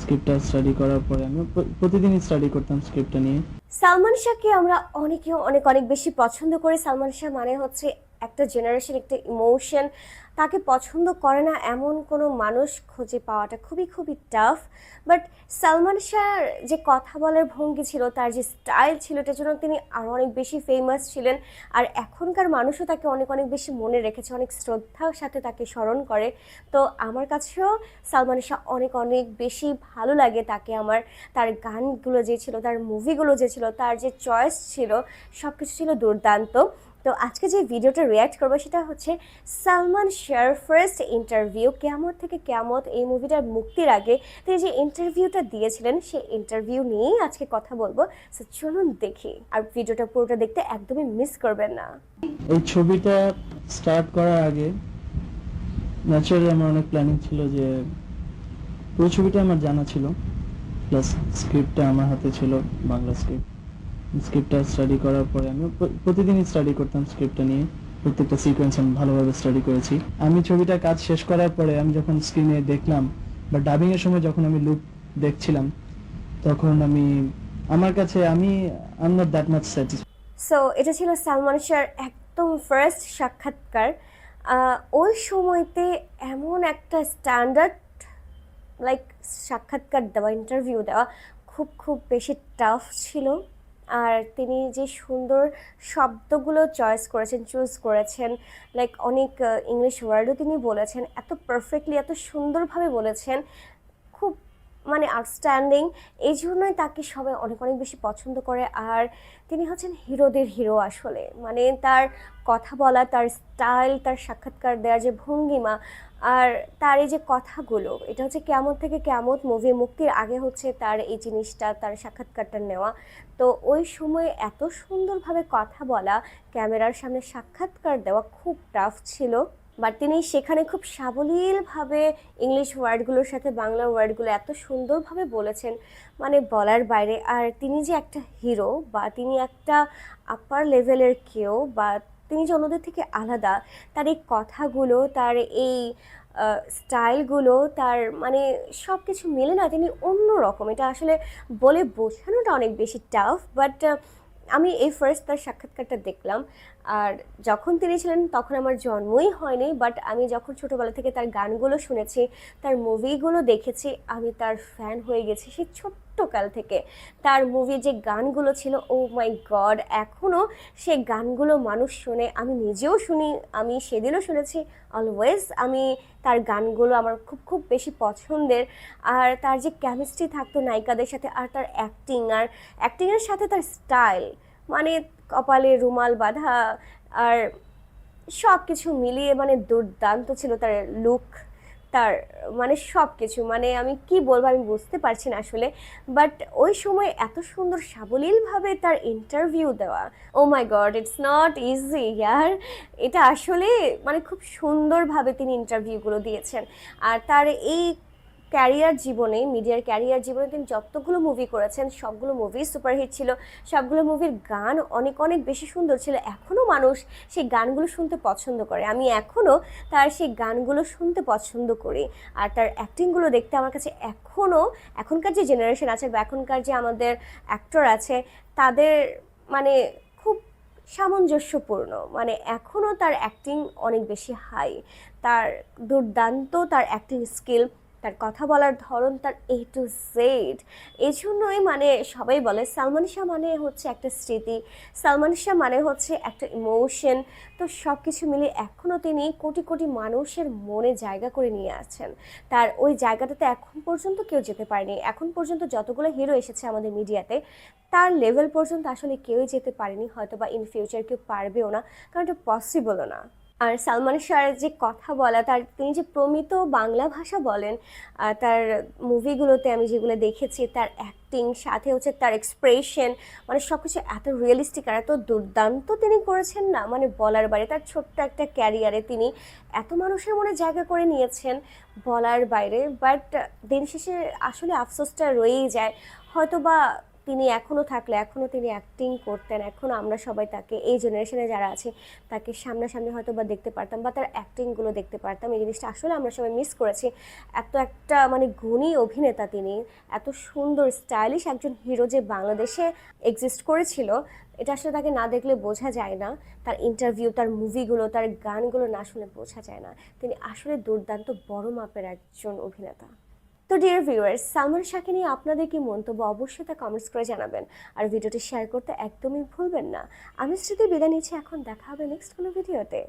স্ক্রিপ্টটা study করার পরে আমি প্রতিদিনই স্টাডি করতাম স্ক্রিপ্টটা নিয়ে। সালমান শাহকে আমরা অনেকে অনেক অনেক বেশি পছন্দ করি। সালমান শাহ মানে হচ্ছে একটা জেনারেশন, একটা ইমোশন। তাকে পছন্দ করে না এমন কোনো মানুষ খুঁজে পাওয়াটা খুবই খুবই টাফ। বাট সালমান শাহর যে কথা বলার ভঙ্গি ছিল, তার যে স্টাইল ছিল, এটার জন্য তিনি আরও অনেক বেশি ফেমাস ছিলেন। আর এখনকার মানুষও তাকে অনেক অনেক বেশি মনে রেখেছে, অনেক শ্রদ্ধার সাথে তাকে স্মরণ করে। তো আমার কাছেও সালমান শাহ অনেক অনেক বেশি ভালো লাগে তাকে আমার। তার গানগুলো যে ছিল, তার মুভিগুলো যে ছিল, তার যে চয়েস ছিল, সব কিছু ছিল দুর্দান্ত। তো আজকে যে ভিডিওটা রিয়াক্ট করবো সেটা হচ্ছে সালমান শাহর ফার্স্ট ইন্টারভিউ, কেয়ামত থেকে কেয়ামত এই মুভিটার মুক্তির আগে তিনি যে ইন্টারভিউটা দিয়েছিলেন, সেই ইন্টারভিউ নিয়েই আজকে কথা বলবো। সো চলুন দেখি, আর ভিডিওটা পুরোটা দেখতে একদমই মিস করবেন না। এই ছবিটা স্টার্ট করার আগে ন্যাচারালি আমার অনেক প্ল্যানিং ছিল যে পুরো ছবিটা আমার জানা ছিল, প্লাস স্ক্রিপ্টটা আমার হাতে ছিল, বাংলা স্ক্রিপ্ট। স্ক্রিপ্টটা স্টাডি করার পরে আমি প্রতিদিনই স্টাডি করতাম স্ক্রিপ্টটা নিয়ে। প্রত্যেকটা সিকোয়েন্স আমি ভালোভাবে স্টাডি করেছি। আমি ছবিটার কাজ শেষ করার পরে আমি যখন স্ক্রিনে দেখলাম বা ডাবিং এর সময় যখন আমি লুক দেখছিলাম, তখন আমার কাছে I am not that much satisfied. So এটা ছিল সালমান শাহর একদম ফার্স্ট সাক্ষাৎকার। ওই সময়তে এমন একটা স্ট্যান্ডার্ড লাইক সাক্ষাৎকার দেওয়া, ইন্টারভিউ দেওয়া খুব খুব বেশি টাফ ছিল। আর তিনি যে সুন্দর শব্দগুলো চয়েস করেছেন, চুজ করেছেন, লাইক অনেক ইংলিশ ওয়ার্ডও তিনি বলেছেন, এত পারফেক্টলি, এত সুন্দরভাবে বলেছেন, খুব মানে আউটস্ট্যান্ডিং। এই জন্যই তাকে সবাই অনেক অনেক বেশি পছন্দ করে। আর তিনি হচ্ছেন হিরোদের হিরো আসলে। মানে তার কথা বলা, তার স্টাইল, তার সাক্ষাৎকার দেওয়ার যে ভঙ্গিমা, আর তার এই যে কথাগুলো, এটা হচ্ছে কেয়ামত থেকে কেয়ামত মুভি মুক্তির আগে হচ্ছে তার এই জিনিসটা, তার সাক্ষাৎকারটা নেওয়া। তো ওই সময় এত সুন্দরভাবে কথা বলা, ক্যামেরার সামনে সাক্ষাৎকার দেওয়া খুব টাফ ছিল। বাট তিনি সেখানে খুব সাবলীলভাবে ইংলিশ ওয়ার্ডগুলোর সাথে বাংলা ওয়ার্ডগুলো এত সুন্দরভাবে বলেছেন, মানে বলার বাইরে। আর তিনি যে একটা হিরো, বা তিনি একটা আপার লেভেলের কেউ, বা তিনি যে অন্যদের থেকে আলাদা, তার এই কথাগুলো, তার এই স্টাইলগুলো, তার মানে সব কিছু মিলে না তিনি অন্য রকম। এটা আসলে বলে বোঝানোটা অনেক বেশি টাফ। বাট আমি এই ফার্স্ট তার সাক্ষাৎকারটা দেখলাম। আর যখন তিনি ছিলেন তখন আমার জন্মই হয়নি, বাট আমি যখন ছোটোবেলা থেকে তার গানগুলো শুনেছি, তার মুভিগুলো দেখেছি, আমি তার ফ্যান হয়ে গেছি সেই ছোট্টকাল থেকে। তার মুভি যে গানগুলো ছিল, ও মাই গড, এখনও সে গানগুলো মানুষ শোনে, আমি নিজেও শুনি, আমি সেদিনও শুনেছি। অলওয়েজ আমি তার গানগুলো আমার খুব খুব বেশি পছন্দের। আর তার যে কেমিস্ট্রি থাকতো নায়িকাদের সাথে, আর তার অ্যাক্টিং, আর অ্যাক্টিংয়ের সাথে তার স্টাইল, মানে কপালে রুমাল বাঁধা, আর সব কিছু মিলিয়ে মানে দুর্দান্ত ছিল তার লুক, তার মানে সব কিছু। মানে আমি কি বলবো, আমি বুঝতে পারছি না আসলে। বাট ওই সময় এত সুন্দর সাবলীলভাবে তার ইন্টারভিউ দেওয়া, ও মাই গড, ইটস নট ইজি ইয়ার। এটা আসলে মানে খুব সুন্দরভাবে তিনি ইন্টারভিউগুলো দিয়েছেন। আর তার এই ক্যারিয়ার জীবনে, মিডিয়ার ক্যারিয়ার জীবনে তিনি যতগুলো মুভি করেছেন সবগুলো মুভি সুপারহিট ছিল। সবগুলো মুভির গান অনেক অনেক বেশি সুন্দর ছিল। এখনও মানুষ সেই গানগুলো শুনতে পছন্দ করে, আমি এখনও তার সেই গানগুলো শুনতে পছন্দ করি। আর তার অ্যাক্টিংগুলো দেখতে আমার কাছে এখনও, এখনকার যে জেনারেশন আছে বা এখনকার যে আমাদের অ্যাক্টর আছে, তাদের মানে খুব সামঞ্জস্যপূর্ণ। মানে এখনও তার অ্যাক্টিং অনেক বেশি হাই, তার দুর্দান্ত তার অ্যাক্টিং স্কিল, তার কথা বলার ধরন, তার এ টু জেড। এই জন্যই মানে সবাই বলে সালমান শাহ মানে হচ্ছে একটা স্মৃতি, সালমান শাহ মানে হচ্ছে একটা ইমোশন। তো সব কিছু মিলে এখনও তিনি কোটি কোটি মানুষের মনে জায়গা করে নিয়ে আছেন। তার ওই জায়গাটাতে এখন পর্যন্ত কেউ যেতে পারেনি। এখন পর্যন্ত যতগুলো হিরো এসেছে আমাদের মিডিয়াতে, তার লেভেল পর্যন্ত আসলে কেউই যেতে পারেনি, হয়তো বা ইন ফিউচার কেউ পারবেও না, কারণ এটা পসিবলও না। আর সালমান শাহর যে কথা বলা, তার তিনি যে প্রমিত বাংলা ভাষা বলেন, তার মুভিগুলোতে আমি যেগুলো দেখেছি, তার অ্যাক্টিং সাথে হচ্ছে তার এক্সপ্রেশন, মানে সব কিছু এত রিয়েলিস্টিক আর এত দুর্দান্ত তিনি করেছেন না, মানে বলার বাইরে। তার ছোট্ট একটা ক্যারিয়ারে তিনি এত মানুষের মনে জায়গা করে নিয়েছেন, বলার বাইরে। বাট দিন শেষে আসলে আফসোসটা রয়েই যায়। হয়তো বা তিনি এখনও থাকলে এখনও তিনি অ্যাক্টিং করতেন, এখনও আমরা সবাই তাকে এই জেনারেশনে যারা আছে তাকে সামনাসামনি হয়তো বা দেখতে পারতাম বা তার অ্যাক্টিংগুলো দেখতে পারতাম। এই জিনিসটা আসলে আমরা সবাই মিস করেছি। এত একটা মানে গুণী অভিনেতা তিনি, এত সুন্দর স্টাইলিশ একজন হিরো যে বাংলাদেশে এক্সিস্ট করেছিল, এটা আসলে তাকে না দেখলে বোঝা যায় না। তার ইন্টারভিউ, তার মুভিগুলো, তার গানগুলো না শুনে বোঝা যায় না তিনি আসলে দুর্দান্ত বড় মাপের একজন অভিনেতা। তো ডিয়ার ভিউয়ার্স, সালমান শাহকে নিয়ে আপনাদের কি মন্তব্য অবশ্যই তা কমেন্টস করে জানাবেন, আর ভিডিওটি শেয়ার করতে একদমই ভুলবেন না। আমি স্মৃতি বিদায় নিচ্ছি, এখন দেখা হবে নেক্সট কোনো ভিডিওতে।